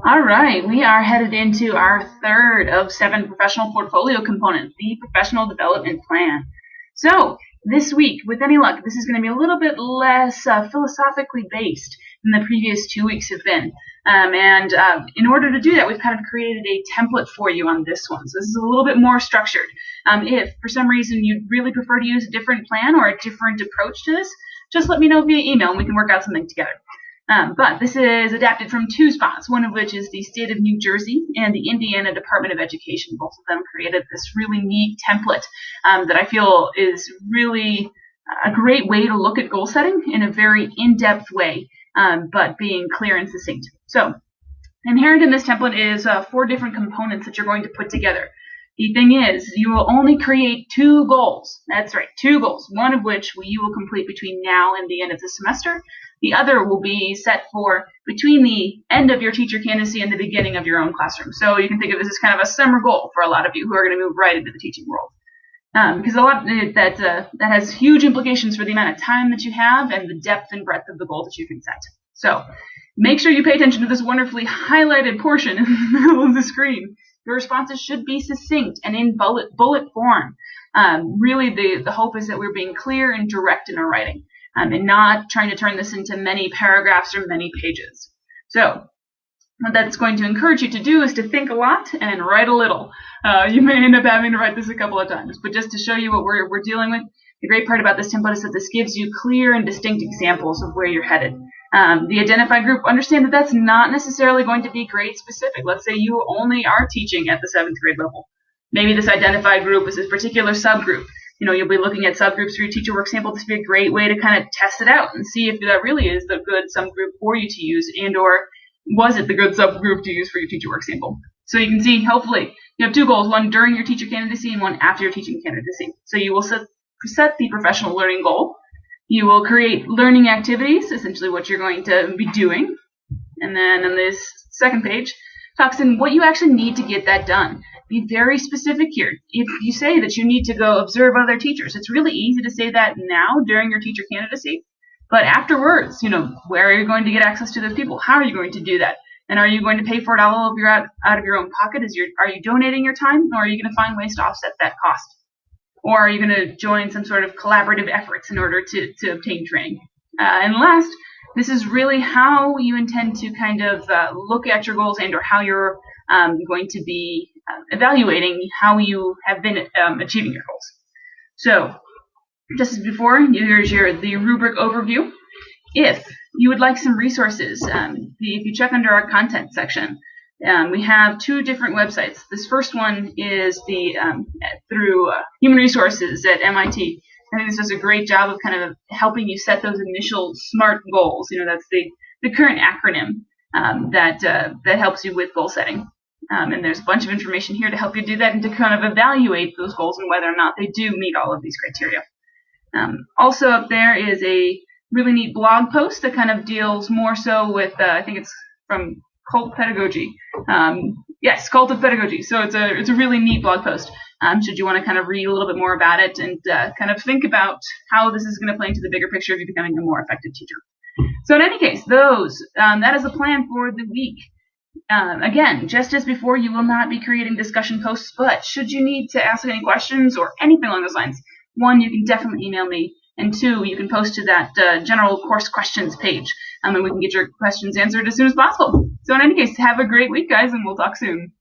All right, we are headed into our third of 7 professional portfolio components, the professional development plan. So, this week, with any luck, this is going to be a little bit less philosophically based than the previous 2 weeks have been. In order to do that, we've kind of created a template for you on this one. So, this is a little bit more structured. If for some reason you'd really prefer to use a different plan or a different approach to this, just let me know via email and we can work out something together. But this is adapted from 2 spots, one of which is the state of New Jersey and the Indiana Department of Education. Both of them created this really neat template that I feel is really a great way to look at goal setting in a very in-depth way, but being clear and succinct. So, inherent in this template is 4 different components that you're going to put together. The thing is, you will only create 2 goals. That's right, 2 goals, one of which you will complete between now and the end of the semester. The other will be set for between the end of your teacher candidacy and the beginning of your own classroom. So you can think of this as kind of a summer goal for a lot of you who are going to move right into the teaching world. Because a lot that has huge implications for the amount of time that you have and the depth and breadth of the goal that you can set. So make sure you pay attention to this wonderfully highlighted portion in the middle of the screen. Your responses should be succinct and in bullet form. Really, the hope is that we're being clear and direct in our writing, and not trying to turn this into many paragraphs or many pages. So what that's going to encourage you to do is to think a lot and write a little. You may end up having to write this a couple of times, but just to show you what we're dealing with, the great part about this template is that this gives you clear and distinct examples of where you're headed. The identified group, understand that that's not necessarily going to be grade specific. Let's say you only are teaching at the 7th grade level. Maybe this identified group is a particular subgroup. You'll be looking at subgroups for your teacher work sample. This would be a great way to kind of test it out and see if that really is the good subgroup for you to use, and or was it the good subgroup to use for your teacher work sample. So you can see, hopefully, you have 2 goals, one during your teacher candidacy and one after your teaching candidacy. So you will set the professional learning goal. You will create learning activities, essentially what you're going to be doing. And then on this second page, talks in what you actually need to get that done. Be very specific here. If you say that you need to go observe other teachers, it's really easy to say that now during your teacher candidacy. But afterwards, where are you going to get access to those people? How are you going to do that? And are you going to pay for it all out of your own pocket? Are you donating your time, or are you going to find ways to offset that cost? Or are you going to join some sort of collaborative efforts in order to obtain training? And last, this is really how you intend to kind of look at your goals and or how you're going to be evaluating how you have been achieving your goals. So, just as before, here's the rubric overview. If you would like some resources, if you check under our content section, we have 2 different websites. This first one is through Human Resources at MIT. I think this does a great job of kind of helping you set those initial SMART goals. That's the current acronym that helps you with goal setting. And there's a bunch of information here to help you do that and to kind of evaluate those goals and whether or not they do meet all of these criteria. Also up there is a really neat blog post that kind of deals more so with, I think it's from Cult Pedagogy. Yes, Cult of Pedagogy. So it's a really neat blog post. Should you want to kind of read a little bit more about it and kind of think about how this is going to play into the bigger picture of you becoming a more effective teacher. So in any case, that is the plan for the week. Again, just as before, you will not be creating discussion posts, but should you need to ask any questions or anything along those lines, 1, you can definitely email me, and 2, you can post to that general course questions page, and we can get your questions answered as soon as possible. So in any case, have a great week, guys, and we'll talk soon.